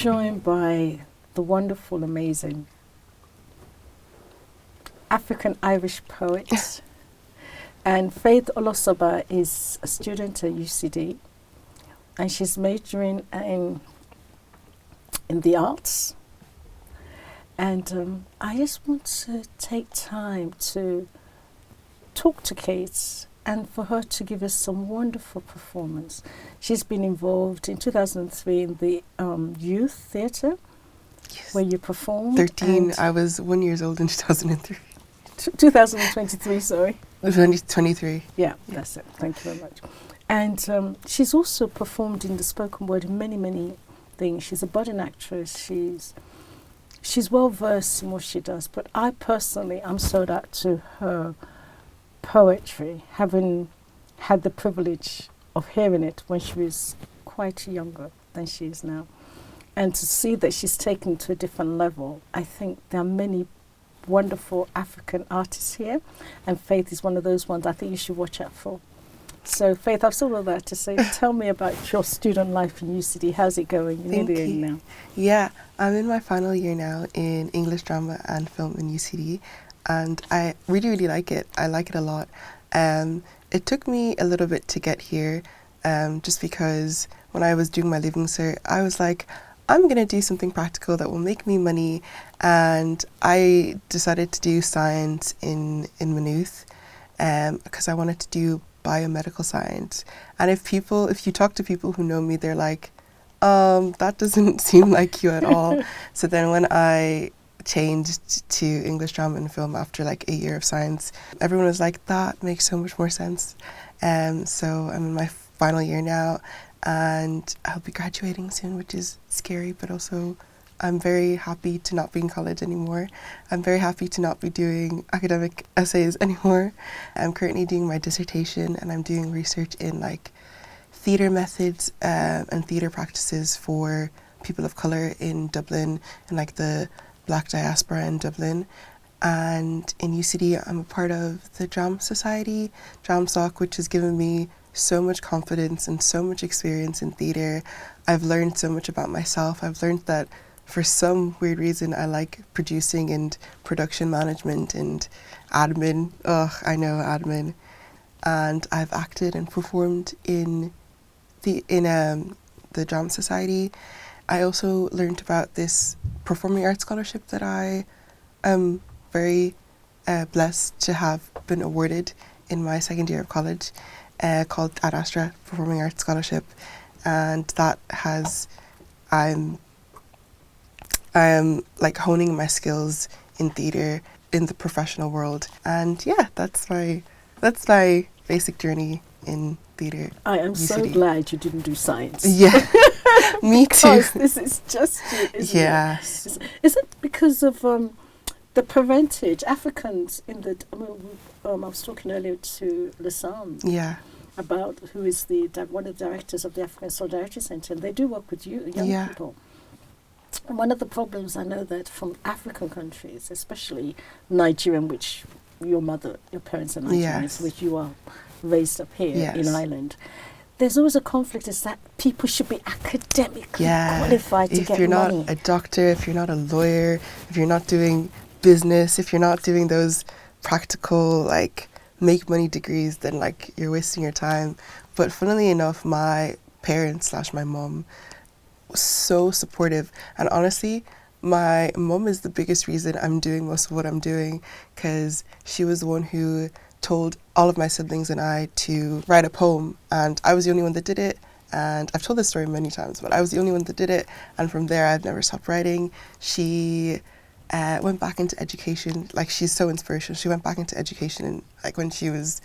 joined by the wonderful, amazing African-Irish poet. And Faith Olasogba is a student at UCD, and she's majoring in the arts. And I just want to take time to talk to Kate and for her to give us some wonderful performance. She's been involved in 2003 in the youth theatre, Yes. where you performed. 13. I was 1 year old in 2003. 2023, sorry. 23. Yeah, that's it. Thank you very much. And she's also performed in the spoken word in many, many things. She's a budding actress. She's well versed in what she does. But I personally am sold out to her poetry, having had the privilege of hearing it when she was quite younger than she is now. And to see that she's taken to a different level, I think there are many wonderful African artists here, and Faith is one of those ones I think you should watch out for. So Faith, I've still all that to say. Tell me about your student life in UCD. How's it going? You're Thank nearly you. in now. Yeah, I'm in my final year now in English drama and film in UCD, and I really, really like it. I like it a lot. It took me a little bit to get here, just because when I was doing my leaving cert, I was like, I'm going to do something practical that will make me money, and I decided to do science in Maynooth because I wanted to do biomedical science. And if you talk to people who know me, they're like, that doesn't seem like you at all. So then when I changed to English drama and film after like a year of science, everyone was like, that makes so much more sense. So I'm in my final year now, and I'll be graduating soon, which is scary, but also I'm very happy to not be in college anymore. I'm very happy to not be doing academic essays anymore. I'm currently doing my dissertation, and I'm doing research in like theatre methods and theatre practices for people of colour in Dublin and like the Black diaspora in Dublin. And in UCD, I'm a part of the Drama Society, DramSoc, which has given me so much confidence and so much experience in theatre. I've learned so much about myself. I've learned that for some weird reason I like producing and production management and admin. I know admin. And I've acted and performed in the Drama Society. I also learned about this performing arts scholarship that I am very blessed to have been awarded in my second year of college, called Ad Astra Performing Arts Scholarship, and that has I'm like honing my skills in theatre in the professional world, and yeah, that's my basic journey in theatre. I am so glad you didn't do science. Yeah, me too. Because this is just you, isn't Yes. it? Is it because of the parentage? Africans in the... I was talking earlier to Lassam about who is one of the directors of the African Solidarity Centre, and they do work with young people. And one of the problems I know that from African countries, especially Nigerian, which your parents are Nigerians, which you are raised up here in Ireland, there's always a conflict is that people should be academically qualified to get money. If you're not a doctor, if you're not a lawyer, if you're not doing business, if you're not doing those practical, like, make money degrees, then, like, you're wasting your time. But funnily enough, my parents / my mom was so supportive. And honestly, my mom is the biggest reason I'm doing most of what I'm doing, because she was the one who told all of my siblings and I to write a poem, and I was the only one that did it. And I've told this story many times, but I was the only one that did it, and from there I've never stopped writing. She went back into education. Like, she's so inspirational. She went back into education, and like when she was,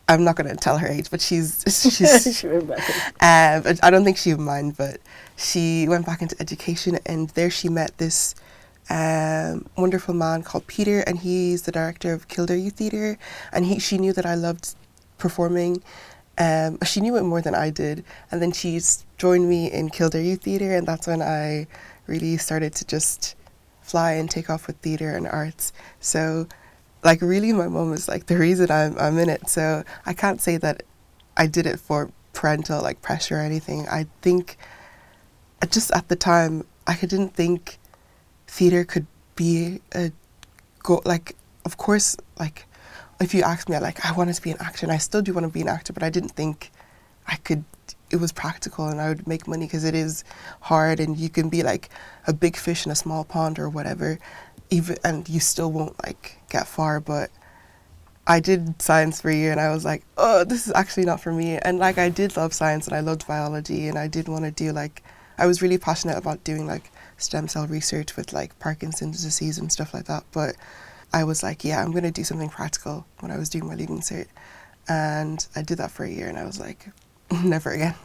I'm not going to tell her age, but she's she went back. I don't think she would mind, but she went back into education, and there she met this wonderful man called Peter, and he's the director of Kildare Youth Theatre, and she knew that I loved performing. She knew it more than I did, and then she joined me in Kildare Youth Theatre, and that's when I really started to just fly and take off with theatre and arts. So, like, really my mom was like the reason I'm in it. So I can't say that I did it for parental like pressure or anything. I think just at the time, I didn't think theatre could be a go. Like, of course, like if you ask me, like I wanted to be an actor, and I still do want to be an actor, but I didn't think I could. It was practical, and I would make money because it is hard, and you can be like a big fish in a small pond or whatever, even and you still won't like get far. But I did science for a year, and I was like, oh, this is actually not for me. And like I did love science, and I loved biology, and I did want to do like I was really passionate about doing like stem cell research with like Parkinson's disease and stuff like that. But I was like, yeah, I'm going to do something practical when I was doing my leaving cert. And I did that for a year, and I was like, never again.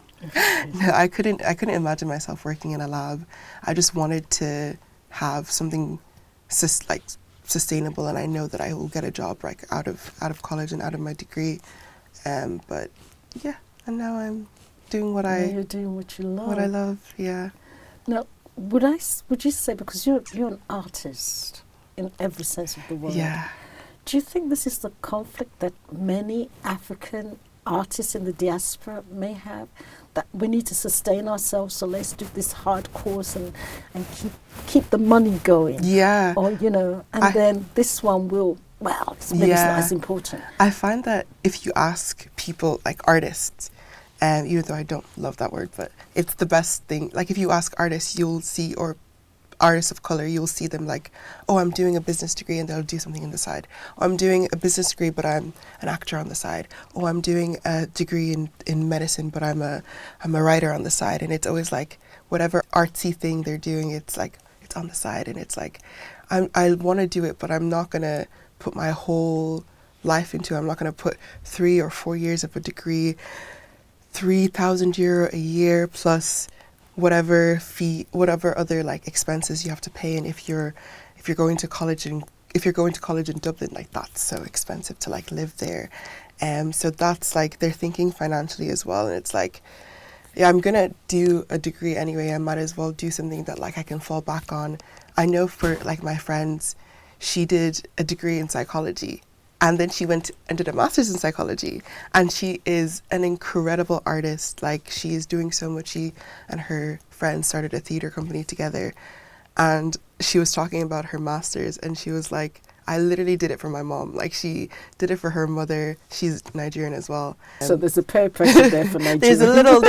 No, I couldn't imagine myself working in a lab. I just wanted to have something like sustainable, and I know that I will get a job like out of college and out of my degree. But yeah, and now I'm doing what You're doing what you love. What I love, yeah. Now, would you say, because you're an artist in every sense of the word, Yeah. do you think this is the conflict that many African artists in the diaspora may have, that we need to sustain ourselves, so let's do this hard course and keep the money going? Yeah. Or, and then this one will, it's maybe it's not as important. I find that if you ask people, like artists, even though I don't love that word, but it's the best thing. Like if you ask artists, you'll see, or artists of color, you'll see them like, oh, I'm doing a business degree, and they'll do something on the side. Oh, I'm doing a business degree, but I'm an actor on the side. Oh, I'm doing a degree in medicine, but I'm a writer on the side. And it's always like whatever artsy thing they're doing, it's like it's on the side, and it's like I want to do it, but I'm not gonna put my whole life into it. I'm not gonna put 3 or 4 years of a degree, €3,000 a year plus whatever fee, whatever other like expenses you have to pay. And if you're going to college in Dublin, like that's so expensive to like live there. So that's like they're thinking financially as well. And it's like, yeah, I'm gonna do a degree anyway. I might as well do something that like I can fall back on. I know for like my friends, she did a degree in psychology, and then she went and did a master's in psychology, and she is an incredible artist. Like she is doing so much. She and her friends started a theatre company together, and she was talking about her master's, and she was like, I literally did it for my mom. Like she did it for her mother. She's Nigerian as well. So there's a peer pressure there for Nigeria. there's a little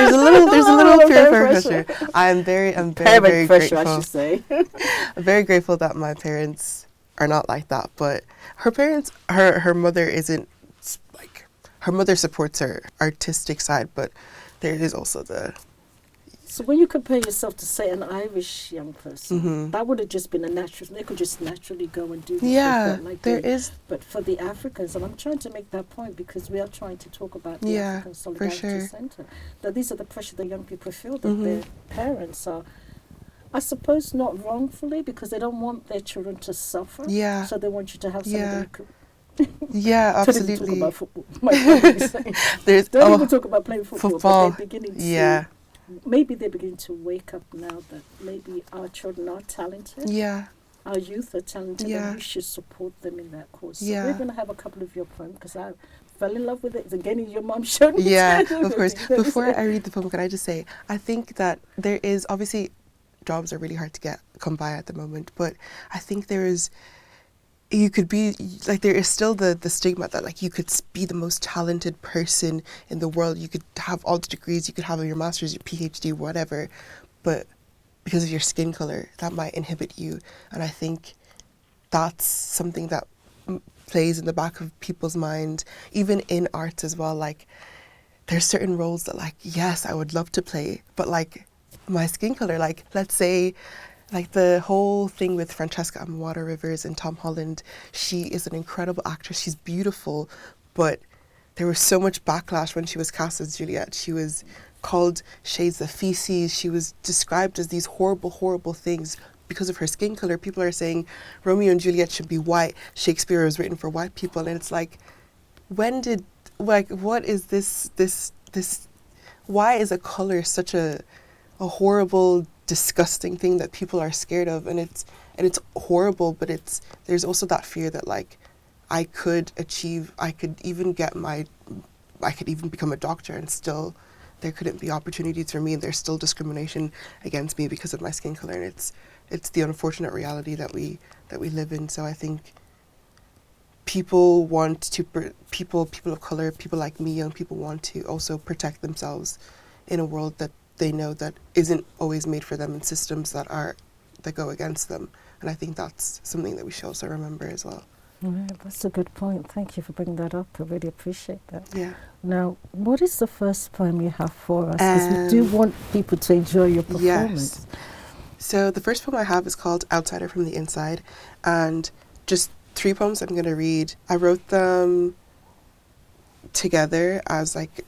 peer pressure. I'm very pressure, grateful. I should say. I'm very grateful that my parents are not like that, but her parents, her mother isn't like, her mother supports her artistic side, but there is also the. So when you compare yourself to, say, an Irish young person, that would have just been a natural, they could just naturally go and do this. Yeah, there is. But for the Africans, and I'm trying to make that point because we are trying to talk about the African Solidarity Centre, that these are the pressure that young people feel, that their parents are, I suppose, not wrongfully, because they don't want their children to suffer. Yeah. So they want you to have something that you could. Yeah, absolutely. Don't even talk about football. My family is saying. Don't even talk about playing football. But they're beginning to. Maybe they're beginning to wake up now that maybe our children are talented. Yeah. Our youth are talented, and we should support them in that course. So we're going to have a couple of your poems, because I fell in love with it. Again, your mom showed me. Yeah, of course. Before I read the poem, can I just say, I think that there is, obviously, jobs are really hard to come by at the moment, but I think there is, you could be, like, there is still the stigma that, like, you could be the most talented person in the world. You could have all the degrees, you could have your master's, your PhD, whatever, but because of your skin color, that might inhibit you. And I think that's something that plays in the back of people's mind, even in arts as well. Like, there's certain roles that, like, yes, I would love to play, but, like, my skin color, like, let's say, like the whole thing with Francesca Amawata Rivers and Tom Holland, she is an incredible actress. She's beautiful, but there was so much backlash when she was cast as Juliet. She was called shades of feces. She was described as these horrible, horrible things because of her skin color. People are saying Romeo and Juliet should be white. Shakespeare was written for white people. And it's like, when did, like, what is this, why is a color such a horrible, disgusting thing that people are scared of? And it's horrible, but there's also that fear that, like, I could even become a doctor and still there couldn't be opportunities for me, and there's still discrimination against me because of my skin color. And it's the unfortunate reality that we live in. So I think people want to people of color, people like me, young people want to also protect themselves in a world that they know that isn't always made for them, and systems that go against them. And I think that's something that we should also remember as well. Yeah, that's a good point. Thank you for bringing that up. I really appreciate that. Yeah. Now, what is the first poem you have for us? Because we do want people to enjoy your performance. Yes. So the first poem I have is called Outsider from the Inside, and just 3 poems I'm going to read. I wrote them together as like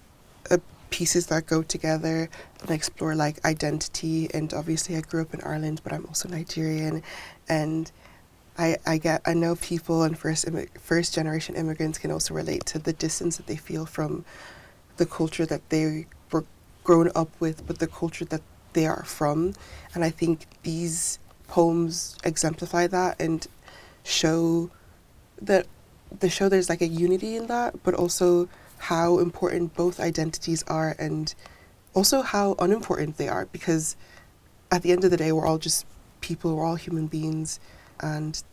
pieces that go together and explore like identity. And obviously I grew up in Ireland, but I'm also Nigerian, and I know people and first generation immigrants can also relate to the distance that they feel from the culture that they were grown up with, but the culture that they are from. And I think these poems exemplify that and show there's like a unity in that, but also how important both identities are, and also how unimportant they are, because at the end of the day, we're all just people, we're all human beings, and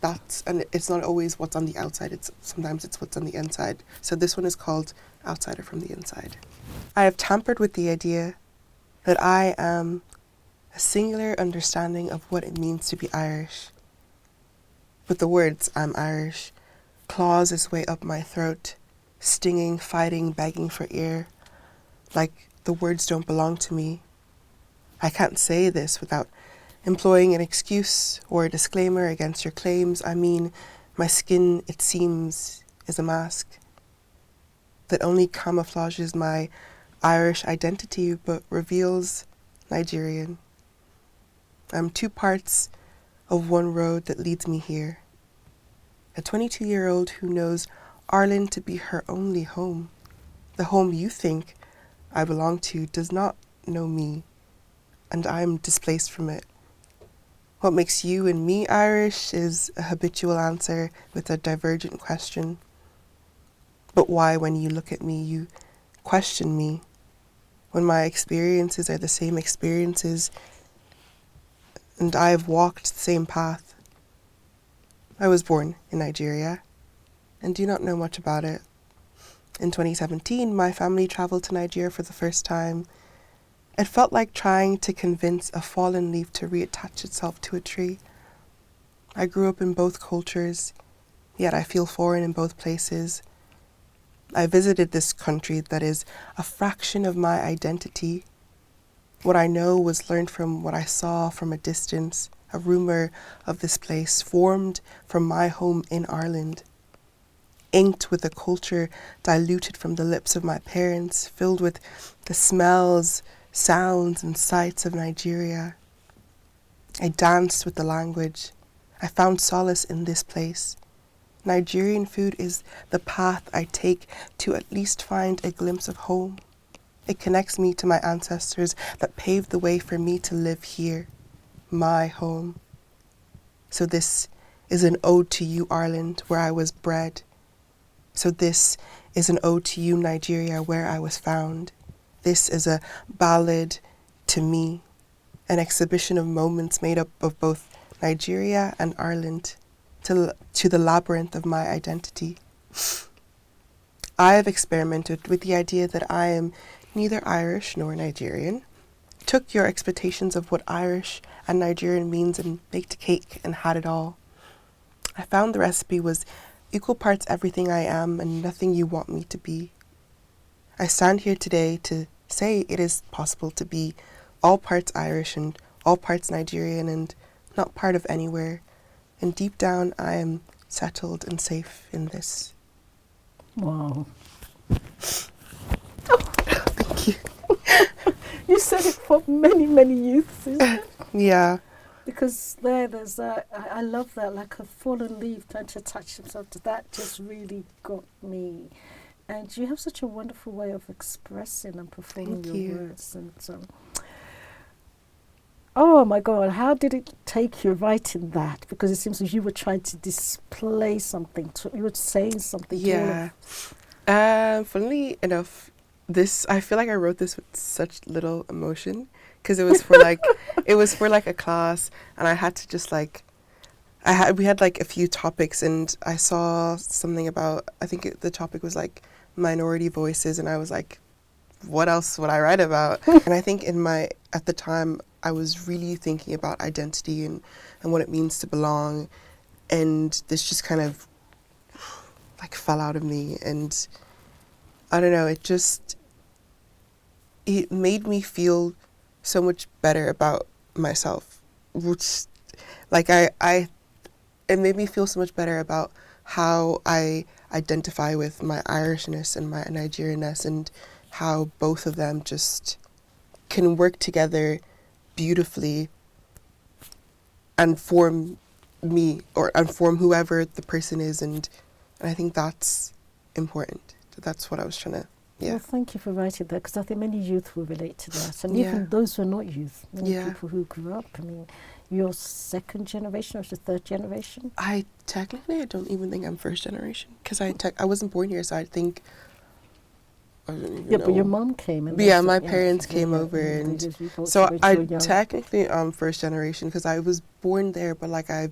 it's not always what's on the outside, sometimes it's what's on the inside. So this one is called Outsider from the Inside. I have tampered with the idea that I am a singular understanding of what it means to be Irish. But the words "I'm Irish" claws its way up my throat, stinging, fighting, begging for ear, like the words don't belong to me. I can't say this without employing an excuse or a disclaimer against your claims. I mean, my skin, it seems, is a mask that only camouflages my Irish identity but reveals Nigerian. I'm 2 parts of one road that leads me here. A 22-year-old who knows Ireland to be her only home. The home you think I belong to does not know me, and I'm displaced from it. What makes you and me Irish is a habitual answer with a divergent question. But why, when you look at me, you question me, when my experiences are the same experiences and I have walked the same path? I was born in Nigeria and do not know much about it. In 2017, my family traveled to Nigeria for the first time. It felt like trying to convince a fallen leaf to reattach itself to a tree. I grew up in both cultures, yet I feel foreign in both places. I visited this country that is a fraction of my identity. What I know was learned from what I saw from a distance, a rumour of this place formed from my home in Ireland, inked with a culture diluted from the lips of my parents, filled with the smells, sounds and sights of Nigeria. I danced with the language. I found solace in this place. Nigerian food is the path I take to at least find a glimpse of home. It connects me to my ancestors that paved the way for me to live here, my home. So this is an ode to you, Ireland, where I was bred. So this is an ode to you, Nigeria, where I was found. This is a ballad to me, an exhibition of moments made up of both Nigeria and Ireland, to the labyrinth of my identity. I have experimented with the idea that I am neither Irish nor Nigerian, took your expectations of what Irish and Nigerian means and baked a cake and had it all. I found the recipe was equal parts everything I am and nothing you want me to be. I stand here today to say it is possible to be all parts Irish and all parts Nigerian and not part of anywhere. And deep down, I am settled and safe in this. Wow. Thank you. You said it for many, many youths, isn't it? Yeah. Because there's that, I love that, like a fallen leaf trying to attach himself to that, just really got me. And you have such a wonderful way of expressing and performing Thank your you. words. And oh my God, how did it take you writing that? Because it seems like you were trying to display something, you were saying something. Yeah. Funnily enough, this, I feel like I wrote this with such little emotion because it was for like, it was for like a class, and I had to just like, we had like a few topics, and I saw something about, I think the topic was like minority voices, and I was like, what else would I write about? And I think at the time, I was really thinking about identity and what it means to belong, and this just kind of like fell out of me, and I don't know, it made me feel so much better about myself, which like it made me feel so much better about how I identify with my Irishness and my Nigerianness, and how both of them just can work together beautifully and form me, and form whoever the person is, and I think that's important. That's what I was trying to. Yeah. Well, thank you for writing that, because I think many youth will relate to that, and Yeah. even those who are not youth, many Yeah. people who grew up. I mean, you're second generation or the third generation? I don't even think I'm first generation, because I wasn't born here, so I think I don't even know. But your mom came. And Yeah, my parents came over, and so I technically first generation, because I was born there, but like I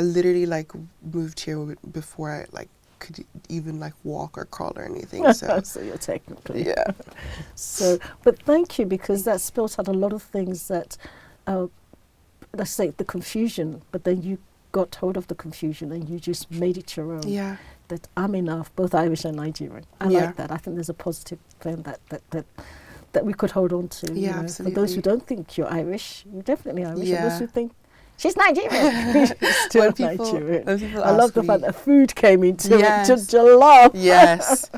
literally like moved here before I like could even like walk or crawl or anything. So so you're technically. Yeah. So, but thank you, because that spells out a lot of things that, let's say, the confusion, but then you got hold of the confusion and you just made it your own. Yeah. That I'm enough, both Irish and Nigerian. I like that. I think there's a positive thing that we could hold on to. Yeah, you know. absolutely. For those who don't think you're Irish, you're definitely Irish. Yeah. And those who think she's Nigerian, she's still Nigerian. I love the fact that food came into it, to jollof. Yes.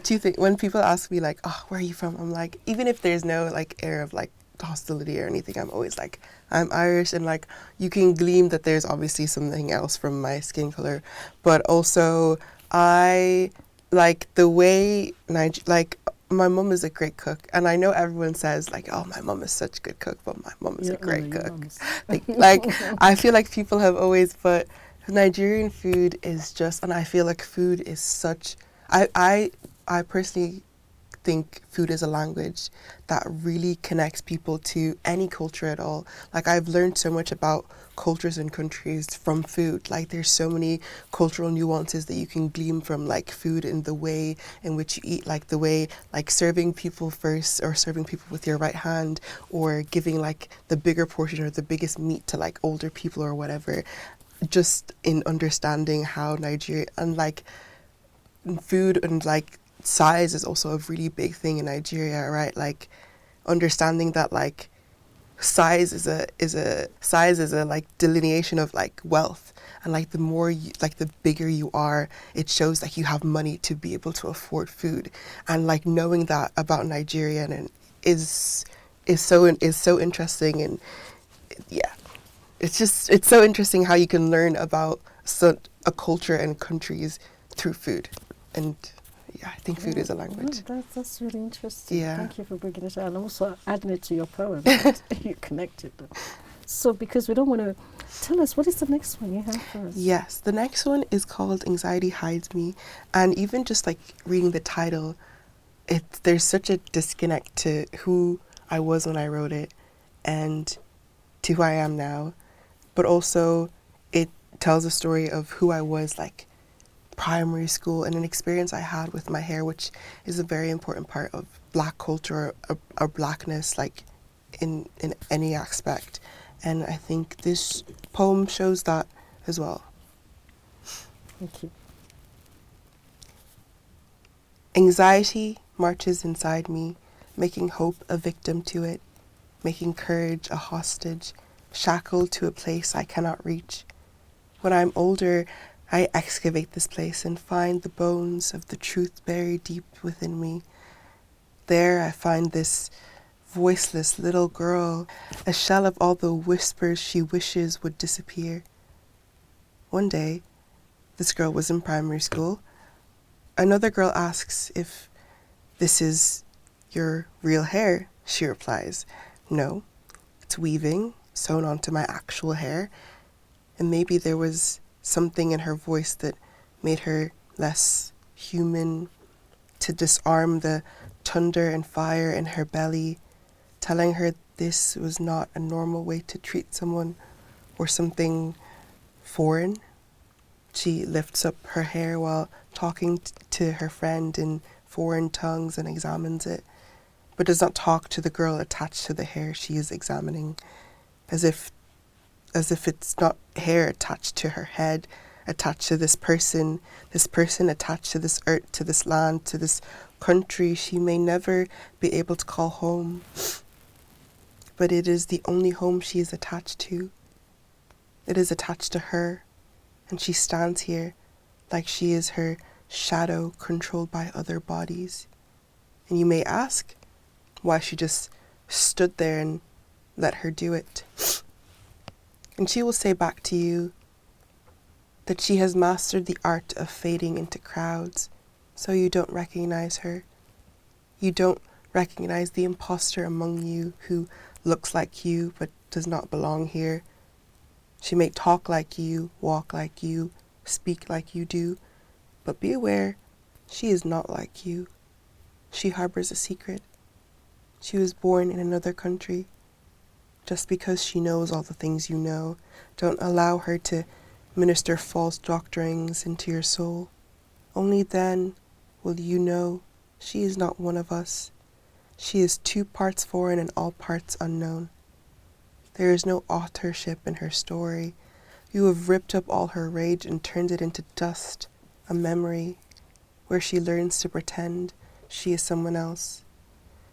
Two things. When people ask me like, "Oh, where are you from?" I'm like, even if there's no like air of like hostility or anything, I'm always like, I'm Irish, and like you can glean that there's obviously something else from my skin color, but also I like the way like my mum is a great cook, and I know everyone says like, oh, my mum is such a good cook, but my mum is a great cook. Like I feel like people have always, but Nigerian food is just, and I feel like food is such, I personally think food is a language that really connects people to any culture at all. Like I've learned so much about cultures and countries from food. Like there's so many cultural nuances that you can glean from like food, and the way in which you eat, like the way like serving people first, or serving people with your right hand, or giving like the bigger portion or the biggest meat to like older people or whatever. Just in understanding how Nigeria, and like food and like size is also a really big thing in Nigeria, right? Like understanding that like size is a like delineation of like wealth, and like the more you, like the bigger you are, it shows like you have money to be able to afford food. And like knowing that about Nigeria and is so interesting. And yeah, it's so interesting how you can learn about a culture and countries through food. And yeah, I think food is a language. That's really interesting. Yeah. Thank you for bringing it out, and also adding it to your poem. You connected them. So, because we don't want to, tell us, what is the next one you have for us? Yes, the next one is called Anxiety Hides Me. And even just like reading the title, there's such a disconnect to who I was when I wrote it and to who I am now. But also it tells a story of who I was like primary school, and an experience I had with my hair, which is a very important part of Black culture or Blackness, like in any aspect. And I think this poem shows that as well. Thank you. Anxiety marches inside me, making hope a victim to it, making courage a hostage, shackled to a place I cannot reach. When I'm older, I excavate this place and find the bones of the truth buried deep within me. There I find this voiceless little girl, a shell of all the whispers she wishes would disappear. One day, this girl was in primary school. Another girl asks if this is your real hair. She replies, no, it's weaving, sewn onto my actual hair. And maybe there was something in her voice that made her less human, to disarm the thunder and fire in her belly, telling her this was not a normal way to treat someone or something foreign. She lifts up her hair while talking to her friend in foreign tongues and examines it, but does not talk to the girl attached to the hair she is examining, as if it's not hair attached to her head, attached to this person attached to this earth, to this land, to this country she may never be able to call home. But it is the only home she is attached to. It is attached to her, and she stands here like she is her shadow controlled by other bodies. And you may ask why she just stood there and let her do it. And she will say back to you that she has mastered the art of fading into crowds, so you don't recognize her. You don't recognize the imposter among you who looks like you but does not belong here. She may talk like you, walk like you, speak like you do, but be aware, she is not like you. She harbors a secret. She was born in another country. Just because she knows all the things you know, don't allow her to minister false doctrines into your soul. Only then will you know she is not one of us. She is 2 parts foreign and all parts unknown. There is no authorship in her story. You have ripped up all her rage and turned it into dust, a memory, where she learns to pretend she is someone else.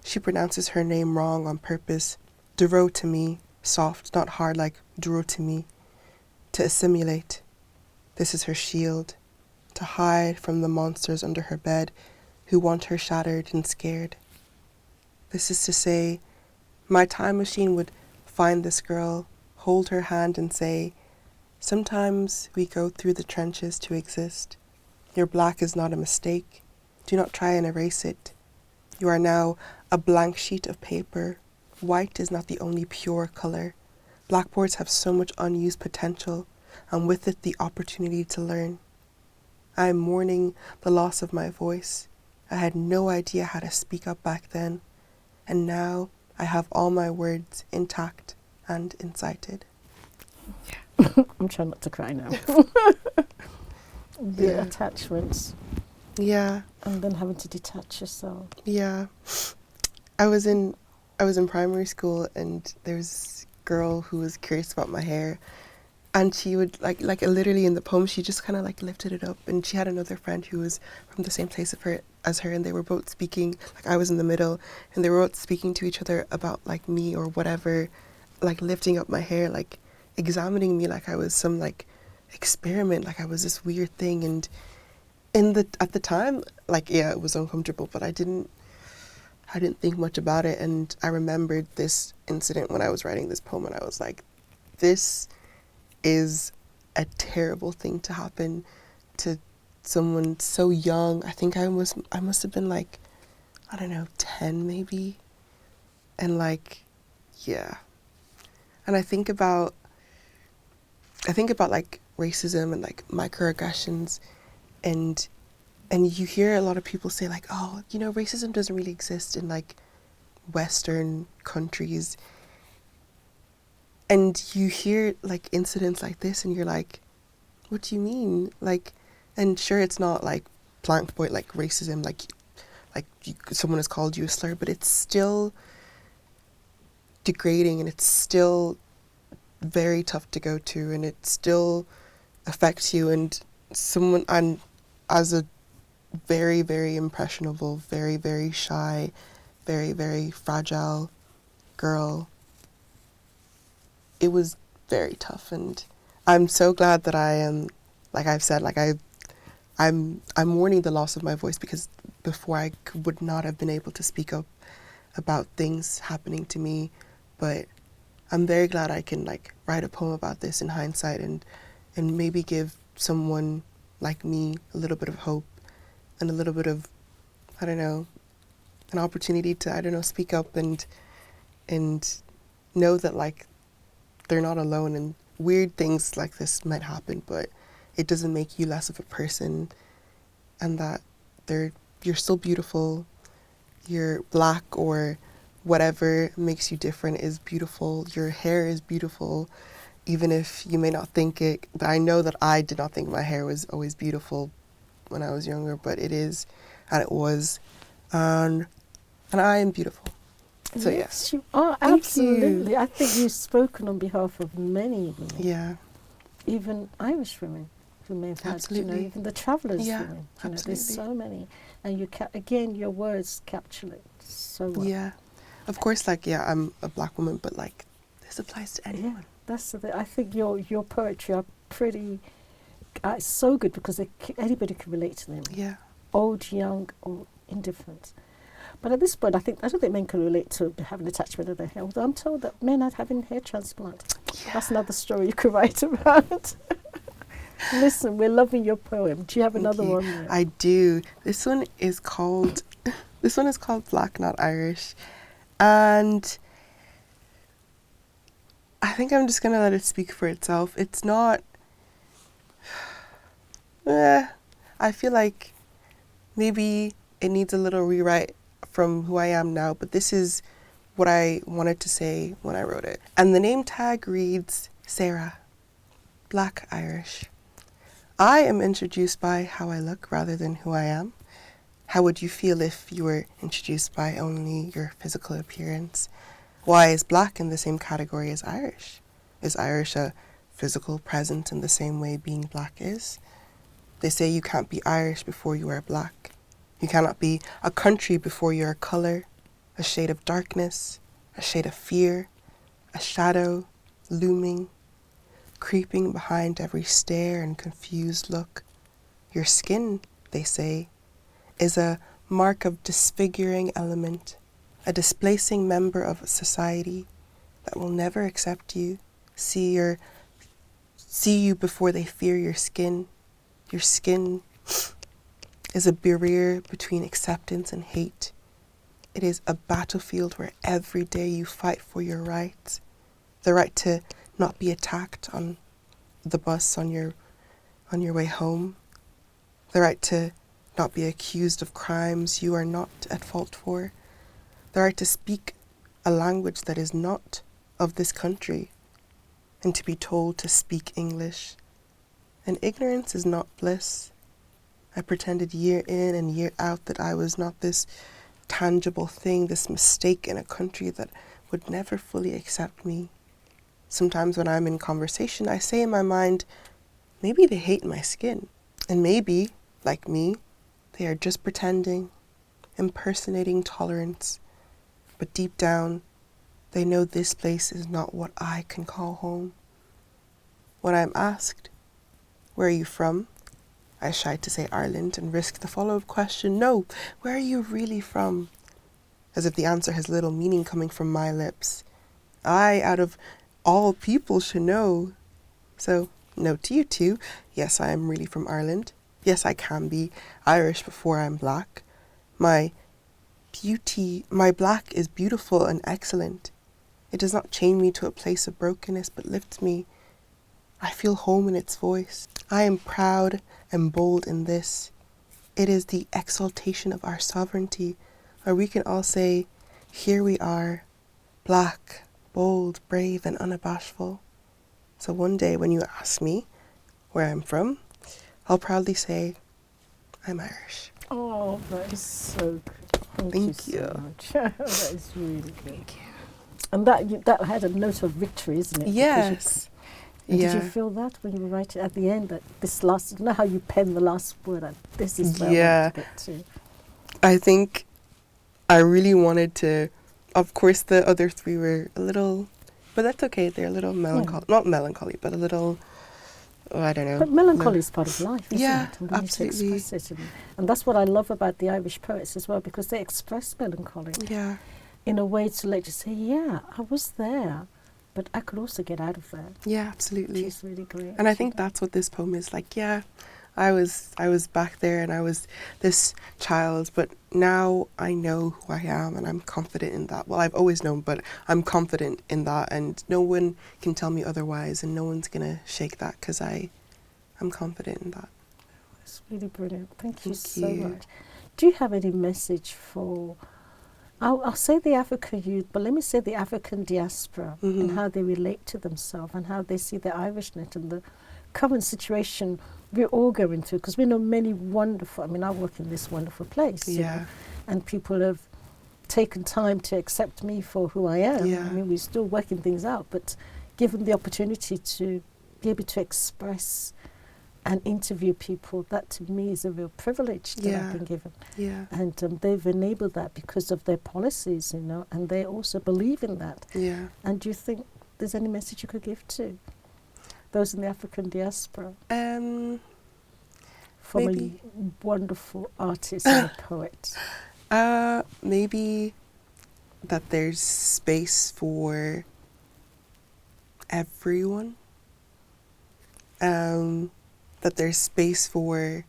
She pronounces her name wrong on purpose. Duro to me, soft, not hard like duro to me. To assimilate. This is her shield. To hide from the monsters under her bed who want her shattered and scared. This is to say, my time machine would find this girl, hold her hand and say, sometimes we go through the trenches to exist. Your black is not a mistake. Do not try and erase it. You are now a blank sheet of paper. White is not the only pure color. Blackboards have so much unused potential, and with it the opportunity to learn. I am mourning the loss of my voice. I had no idea how to speak up back then, and now I have all my words intact and incited. I'm trying not to cry now. The Yeah. attachments. Yeah. And then having to detach yourself. Yeah. I was in primary school, and there was this girl who was curious about my hair, and she would like literally in the poem she just kind of like lifted it up, and she had another friend who was from the same place as her, and they were both speaking, like I was in the middle, and they were both speaking to each other about like me or whatever, like lifting up my hair, like examining me like I was some like experiment, like I was this weird thing. And at the time, like, yeah, it was uncomfortable, but I didn't think much about it. And I remembered this incident when I was writing this poem, and I was like, this is a terrible thing to happen to someone so young. I think I must have been like, I don't know, 10 maybe. And like, yeah. And I think about like racism and like microaggressions, and you hear a lot of people say like, oh, you know, racism doesn't really exist in like Western countries. And you hear like incidents like this and you're like, what do you mean? Like, and sure, it's not like blank point like racism, like someone has called you a slur, but it's still degrading, and it's still very tough to go to, and it still affects you. And as a very, very impressionable, very, very shy, very, very fragile girl, it was very tough. And I'm so glad that I am, like I've said, like I'm mourning the loss of my voice, because before I would not have been able to speak up about things happening to me. But I'm very glad I can like write a poem about this in hindsight, and maybe give someone like me a little bit of hope and a little bit of, I don't know, an opportunity to, I don't know, speak up and know that like they're not alone, and weird things like this might happen, but it doesn't make you less of a person, and that you're still beautiful, you're black or whatever makes you different is beautiful. Your hair is beautiful, even if you may not think it. But I know that I did not think my hair was always beautiful when I was younger, but it is, and it was, and I am beautiful. So Yes, you are, Thank absolutely. you. I think you've spoken on behalf of many women, Yeah, even Irish women who may have had, Absolutely. even the travellers Yeah, women. There's absolutely. so many. And you again, your words capture it so well. Yeah. Of course, like, yeah, I'm a black woman, but like, this applies to Yeah, anyone. that's the thing. I think your poetry are pretty, it's so good because anybody can relate to them, Yeah. old, young, or indifferent. But at this point, I don't think men can relate to having attachment of their hair. Although I'm told that men are having hair transplant. Yeah. That's another story you could write about. Listen, we're loving your poem. Do you have Thank another you. one there? I do. This one is called Black Not Irish. And I think I'm just gonna let it speak for itself. It's not I feel like maybe it needs a little rewrite from who I am now, but this is what I wanted to say when I wrote it. And the name tag reads Sarah, Black Irish. I am introduced by how I look rather than who I am. How would you feel if you were introduced by only your physical appearance? Why is black in the same category as Irish? Is Irish a physical presence in the same way being black is? They say you can't be Irish before you are black. You cannot be a country before you are colour, a shade of darkness, a shade of fear, a shadow looming, creeping behind every stare and confused look. Your skin, they say, is a mark of disfiguring element, a displacing member of a society that will never accept you, see you before they fear your skin. Your skin is a barrier between acceptance and hate. It is a battlefield where every day you fight for your rights. The right to not be attacked on the bus on your way home. The right to not be accused of crimes you are not at fault for. The right to speak a language that is not of this country and to be told to speak English. And ignorance is not bliss. I pretended year in and year out that I was not this tangible thing, this mistake in a country that would never fully accept me. Sometimes when I'm in conversation, I say in my mind, maybe they hate my skin. And maybe, like me, they are just pretending, impersonating tolerance. But deep down, they know this place is not what I can call home. When I'm asked, where are you from? I shy to say Ireland and risk the follow-up question, no, where are you really from? As if the answer has little meaning coming from my lips. I, out of all people, should know. So, note to you too, yes, I am really from Ireland. Yes, I can be Irish before I'm black. My black is beautiful and excellent. It does not chain me to a place of brokenness, but lifts me. I feel home in its voice. I am proud and bold in this. It is the exaltation of our sovereignty, where we can all say, here we are, black, bold, brave, and unabashful. So one day when you ask me where I'm from, I'll proudly say, I'm Irish. Oh, that is so good. Thank you so much. That is really good. Thank you. And that had a note of victory, isn't it? Yes. And Yeah. did you feel that when you were writing at the end, that this last, you know how you pen the last word, and this is where I want to get to? I think I really wanted to, of course the other three were a little, but that's okay, they're a little melancholy, not melancholy, but a little, I don't know. But melancholy is part of life, isn't Yeah, it? And we absolutely. need to express it. And that's what I love about the Irish poets as well, because they express melancholy Yeah. in a way to let you say, yeah, I was there, but I could also get out of there. Yeah, absolutely. Which is really great. And I think that's what this poem is like. Yeah, I was back there and I was this child, but now I know who I am and I'm confident in that. Well, I've always known, but I'm confident in that, and no one can tell me otherwise, and no one's gonna shake that because I'm confident in that. It's really brilliant. Thank you so you. much. Do you have any message for I'll say the African youth, but let me say the African diaspora and how they relate to themselves and how they see their Irishness and the current situation we're all going through. Because we know many wonderful, I mean, I work in this wonderful place, you know, and people have taken time to accept me for who I am. Yeah. I mean, we're still working things out, but given the opportunity to be able to express and interview people, that to me is a real privilege that I've been given. Yeah. And they've enabled that because of their policies, you know, and they also believe in that. Yeah. And do you think there's any message you could give to those in the African diaspora? From Maybe. a wonderful artist and a poet. Maybe that there's space for everyone. That there's space for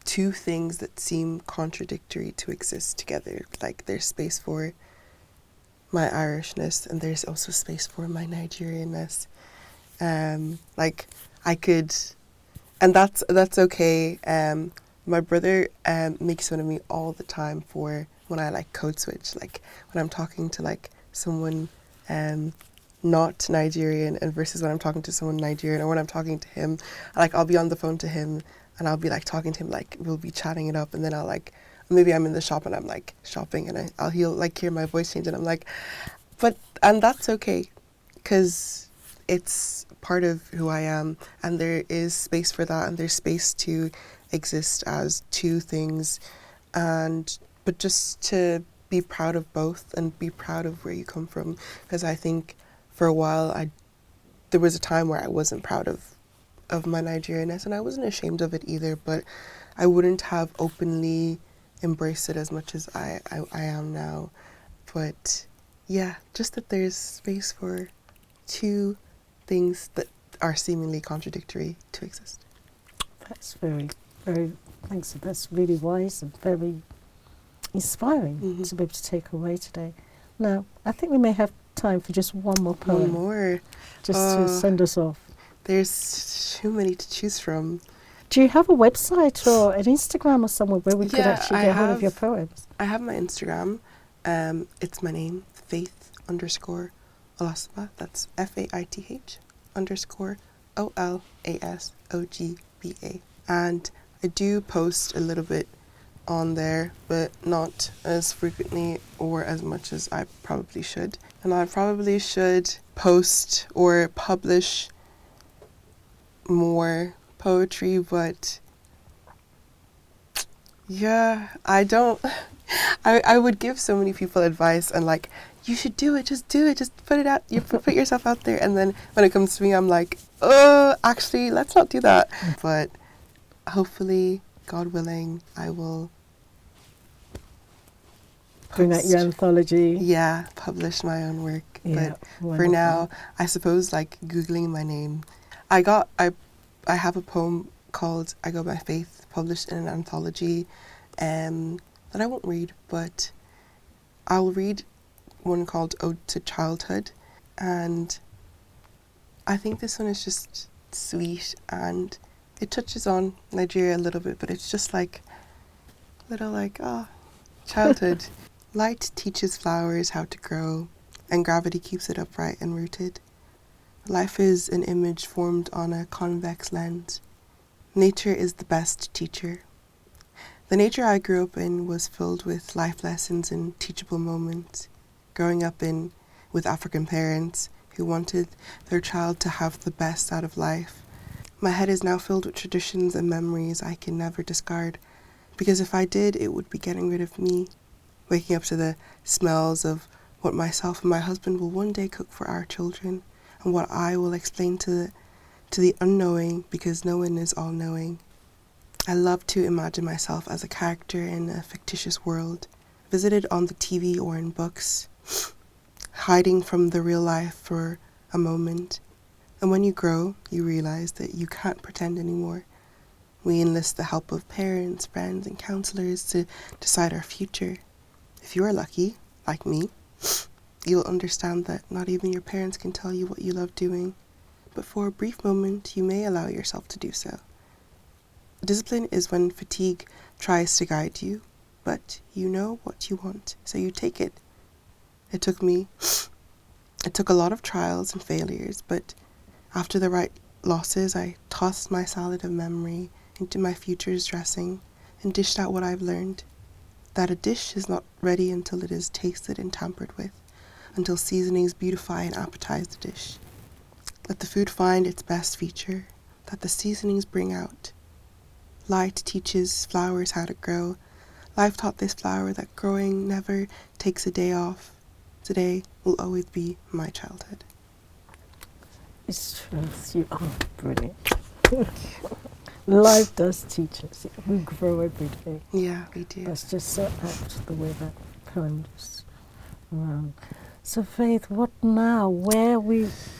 two things that seem contradictory to exist together. Like there's space for my Irishness and there's also space for my Nigerianness. Like I could, and that's okay. My brother makes fun of me all the time for when I like code switch, like when I'm talking to like someone not Nigerian and versus when I'm talking to someone Nigerian, or when I'm talking to him, like I'll be on the phone to him and I'll be like talking to him, like we'll be chatting it up, and then I'll like, maybe I'm in the shop and I'm like shopping and he'll like hear my voice change and I'm like, and that's okay because it's part of who I am, and there is space for that, and there's space to exist as two things, but just to be proud of both and be proud of where you come from, because I think for a while there was a time where I wasn't proud of my Nigerianness, and I wasn't ashamed of it either, but I wouldn't have openly embraced it as much as I am now. But yeah, just that there's space for two things that are seemingly contradictory to exist. That's very, very, thanks. That's really wise and very inspiring to be able to take away today. Now, I think we may have time for just one more poem. One more. Just to send us off. There's too many to choose from. Do you have a website or an Instagram or somewhere where we could actually get hold of your poems? I have my Instagram. It's my name, Faith_Olasogba. That's FAITH_OLASOGBA. And I do post a little bit on there, but not as frequently or as much as I probably should. And I probably should post or publish more poetry, but yeah, I don't. I would give so many people advice and like, you should do it, just put it out, you put yourself out there, and then when it comes to me, I'm like, actually, let's not do that. But hopefully, God willing, I will bring out your anthology. Yeah, publish my own work. Yeah, but for now, I suppose like Googling my name, I have a poem called I Go By Faith, published in an anthology that I won't read, but I'll read one called Ode to Childhood, and I think this one is just sweet and it touches on Nigeria a little bit, but it's just like childhood. Light teaches flowers how to grow, and gravity keeps it upright and rooted. Life is an image formed on a convex lens. Nature is the best teacher. The nature I grew up in was filled with life lessons and teachable moments. Growing up with African parents who wanted their child to have the best out of life. My head is now filled with traditions and memories I can never discard, because if I did, it would be getting rid of me. Waking up to the smells of what myself and my husband will one day cook for our children, and what I will explain to the unknowing, because no one is all-knowing. I love to imagine myself as a character in a fictitious world, visited on the TV or in books, hiding from the real life for a moment. And when you grow, you realize that you can't pretend anymore. We enlist the help of parents, friends, and counselors to decide our future. If you are lucky, like me, you'll understand that not even your parents can tell you what you love doing, but for a brief moment, you may allow yourself to do so. Discipline is when fatigue tries to guide you, but you know what you want, so you take it. It took a lot of trials and failures, but after the right losses, I tossed my salad of memory into my future's dressing and dished out what I've learned. That a dish is not ready until it is tasted and tampered with, until seasonings beautify and appetize the dish. Let the food find its best feature, that the seasonings bring out. Light teaches flowers how to grow. Life taught this flower that growing never takes a day off. Today will always be my childhood. It's true. You are brilliant. Life does teach us. We grow every day. Yeah, we do. That's just so apt, the way that poem just ran. So Faith, what now?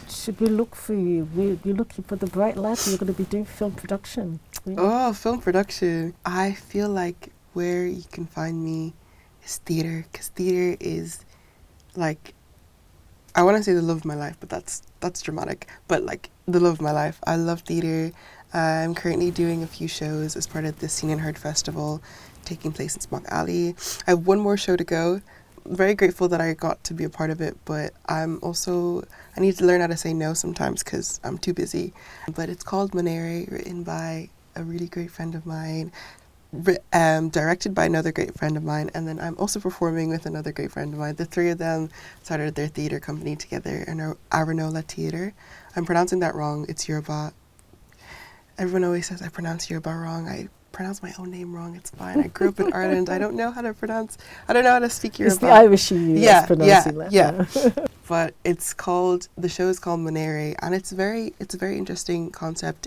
Should we look for you? You're looking for the bright light. You're going to be doing film production. Oh, film production. I feel like where you can find me is theater, because theater is like, I want to say the love of my life, but that's dramatic. But like the love of my life. I love theater. I'm currently doing a few shows as part of the Seen and Heard Festival taking place in Smock Alley. I have one more show to go. Very grateful that I got to be a part of it, but I need to learn how to say no sometimes because I'm too busy. But it's called Manere, written by a really great friend of mine, directed by another great friend of mine, and then I'm also performing with another great friend of mine. The three of them started their theatre company together in Aranola Theatre. I'm pronouncing that wrong. It's Yoruba. Everyone always says I pronounce Yoruba wrong. I pronounce my own name wrong. It's fine. I grew up in Ireland. I don't know how to speak Yoruba. It's the Irish in you that's pronouncing that. Yeah. But the show is called Manere, and it's a very interesting concept.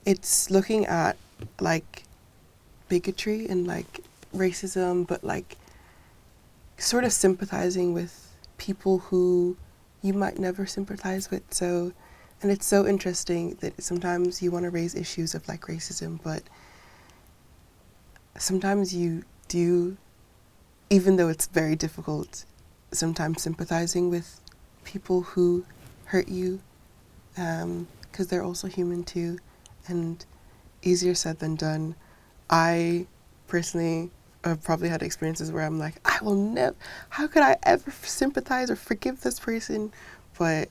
It's looking at like bigotry and like racism, but like sort of sympathizing with people who you might never sympathize with. And it's so interesting that sometimes you want to raise issues of like racism, but sometimes you do, even though it's very difficult, sometimes sympathizing with people who hurt you, because they're also human too, and easier said than done. I personally have probably had experiences where I'm like, I will never, how could I ever sympathize or forgive this person? But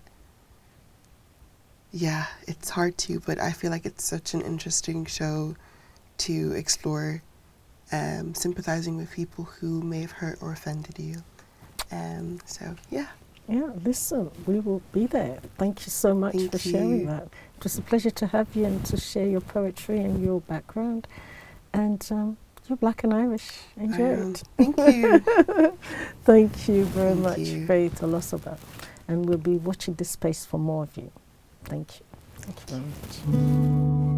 yeah, it's hard to, but I feel like it's such an interesting show to explore, sympathizing with people who may have hurt or offended you. So, yeah. Yeah, listen, we will be there. Thank you so much for sharing that. It was a pleasure to have you and to share your poetry and your background. And you're Black and Irish. Enjoy it. Thank you. Thank you very much, You. Faith Olasogba. And we'll be watching this space for more of you. Thank you. Thank you very much.